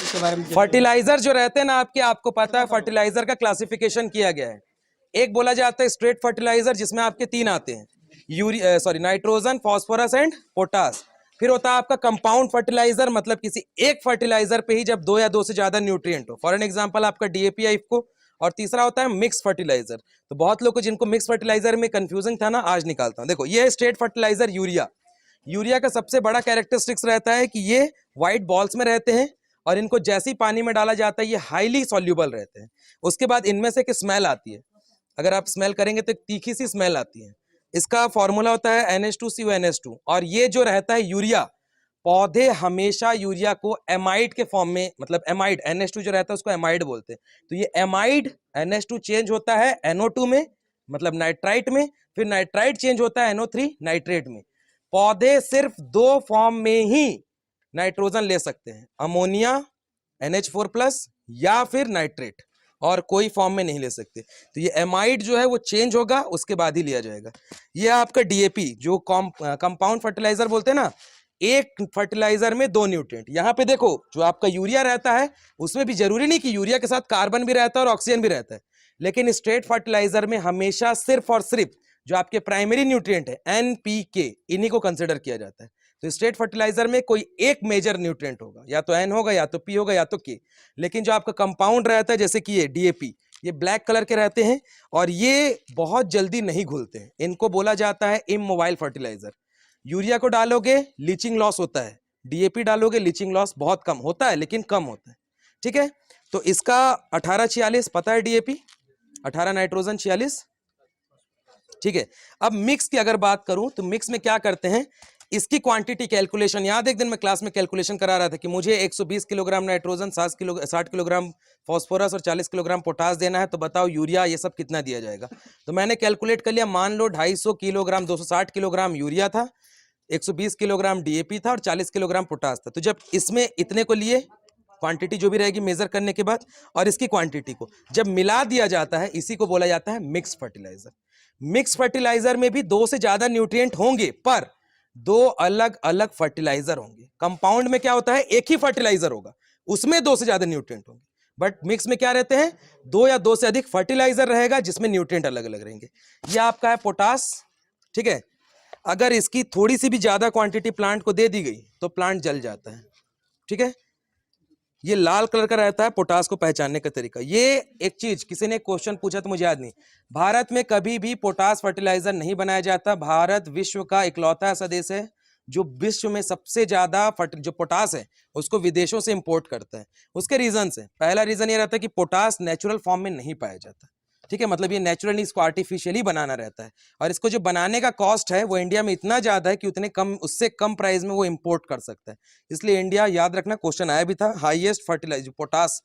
इसके बारे में? फर्टिलाइजर जो रहते हैं ना आपके, आपको पता है फर्टिलाइजर का क्लासिफिकेशन किया गया है। एक बोला जाता है स्ट्रेट फर्टिलाइजर, जिसमें आपके 3 आते हैं, नाइट्रोजन, फास्फोरस एंड पोटास। फिर होता है आपका कंपाउंड फर्टिलाइजर, मतलब किसी एक फर्टिलाइजर पे ही जब 2 या 2 से ज्यादा न्यूट्रिएंट हो, फॉर एन एग्जांपल आपका डीएपी या इफको। और तीसरा होता है मिक्स फर्टिलाइजर। तो बहुत लोग को जिनको मिक्स फर्टिलाइजर में कंफ्यूजन था ना, आज निकालता हूं। देखो ये है स्ट्रेट फर्टिलाइजर यूरिया। यूरिया का सबसे बड़ा कैरेक्टरिस्टिक्स रहता है कि ये व्हाइट बॉल्स में रहते हैं और इनको जैसे ही पानी में डाला जाता है ये हाईली सॉल्यूबल रहते हैं। उसके बाद इनमें से एक स्मेल आती है, अगर आप स्मेल करेंगे तो एक तीखी सी स्मेल आती है। इसका फॉर्मूला होता है NH2CONH2। और ये जो रहता है यूरिया, पौधे हमेशा यूरिया को एमाइड के फॉर्म में, मतलब एमाइड, NH2 जो रहता है उसको एमाइड बोलते हैं। तो ये एमाइड NH2 चेंज होता है NO2 में, मतलब नाइट्राइट में, फिर नाइट्राइट चेंज होता है NO3 नाइट्रेट में। पौधे सिर्फ 2 फॉर्म में ही नाइट्रोजन ले सकते हैं, अमोनिया NH4+ या फिर नाइट्रेट, और कोई फॉर्म में नहीं ले सकते। तो ये एमाइड जो है वो चेंज होगा, उसके बाद ही लिया जाएगा। ये आपका डीएपी जो कंपाउंड फर्टिलाइजर बोलते हैं ना, एक फर्टिलाइजर में 2 न्यूट्रिएंट। यहाँ पे देखो जो आपका यूरिया रहता है उसमें भी जरूरी नहीं कि यूरिया के साथ कार्बन भी रहता है और ऑक्सीजन भी रहता है, लेकिन स्ट्रेट फर्टिलाइजर में हमेशा सिर्फ और सिर्फ जो आपके प्राइमरी न्यूट्रिएंट है NPK, इन्हीं को कंसिडर किया जाता है। तो स्ट्रेट फर्टिलाइजर में कोई एक मेजर न्यूट्रिएंट होगा, या तो N होगा, या तो P होगा, या तो K। लेकिन जो आपका कंपाउंड रहता है, जैसे कि ये DAP, ये ब्लैक कलर के रहते हैं और ये बहुत जल्दी नहीं घुलते हैं। इनको बोला जाता है इमोबाइल फर्टिलाइजर। यूरिया को डालोगे लीचिंग लॉस होता है, DAP डालोगे लीचिंग लॉस बहुत कम होता है, लेकिन कम होता है। ठीक है, तो इसका 1846 पता है, DAP 18 नाइट्रोजन 46। ठीक है, अब मिक्स की अगर बात करूं तो मिक्स में क्या करते हैं, इसकी क्वांटिटी कैलकुलेशन, याद एक दिन मैं क्लास में कैलकुलेशन करा रहा था कि मुझे 120 किलोग्राम नाइट्रोजन, 60 किलोग्राम फास्फोरस और 40 किलोग्राम पोटास देना है, तो बताओ यूरिया ये सब कितना दिया जाएगा। तो मैंने कैलकुलेट कर लिया, मान लो 250 किलोग्राम 260 किलोग्राम यूरिया था, 120 किलोग्राम DAP था और 40 किलोग्राम पोटास था। तो जब इसमें इतने को लिए, क्वांटिटी जो भी रहेगी मेजर करने के बाद, और इसकी क्वांटिटी को जब मिला दिया जाता है, इसी को बोला जाता है मिक्स फर्टिलाइजर। मिक्स फर्टिलाइजर में भी 2 से ज्यादा न्यूट्रिएंट होंगे, पर 2 अलग अलग फर्टिलाइजर होंगे। कंपाउंड में क्या होता है, एक ही फर्टिलाइजर होगा, उसमें 2 से ज्यादा न्यूट्रिएंट होंगे। बट मिक्स में क्या रहते हैं, 2 या 2 से अधिक फर्टिलाइजर रहेगा, जिसमें न्यूट्रिएंट अलग अलग रहेंगे। यह आपका है पोटास। ठीक है, अगर इसकी थोड़ी सी भी ज्यादा क्वांटिटी प्लांट को दे दी गई तो प्लांट जल जाता है। ठीक है, ये लाल कलर का रहता है पोटास को पहचानने का तरीका। ये एक चीज किसी ने क्वेश्चन पूछा तो मुझे याद नहीं, भारत में कभी भी पोटास फर्टिलाइजर नहीं बनाया जाता। भारत विश्व का इकलौता ऐसा देश है जो विश्व में सबसे ज्यादा जो पोटास है उसको विदेशों से इंपोर्ट करता है। उसके रीजन से, पहला रीजन ये रहता है कि पोटास नेचुरल फॉर्म में नहीं पाया जाता। ठीक है, मतलब ये नेचुरली, इसको आर्टिफिशियली बनाना रहता है, और इसको जो बनाने का कॉस्ट है वो इंडिया में इतना ज्यादा है कि उतने कम, उससे कम प्राइस में वो इंपोर्ट कर सकता है। इसलिए इंडिया, याद रखना क्वेश्चन आया भी था, highest fertiliser potash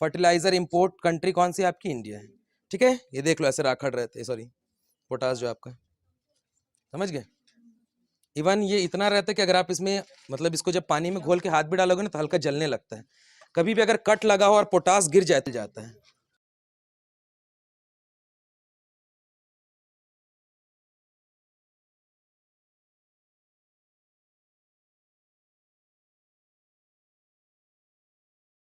fertiliser import country कौन सी आपकी, इंडिया है। ठीक है, ये देख लो ऐसे राखड़ रहते हैं, सॉरी पोटास जो आपका, समझ गए। इवन ये इतना रहता है कि अगर आप इसमें, मतलब इसको जब पानी में घोल के हाथ भी डालोगे ना तो हल्का जलने लगता है। कभी भी अगर कट लगा हो और पोटास गिर जाता है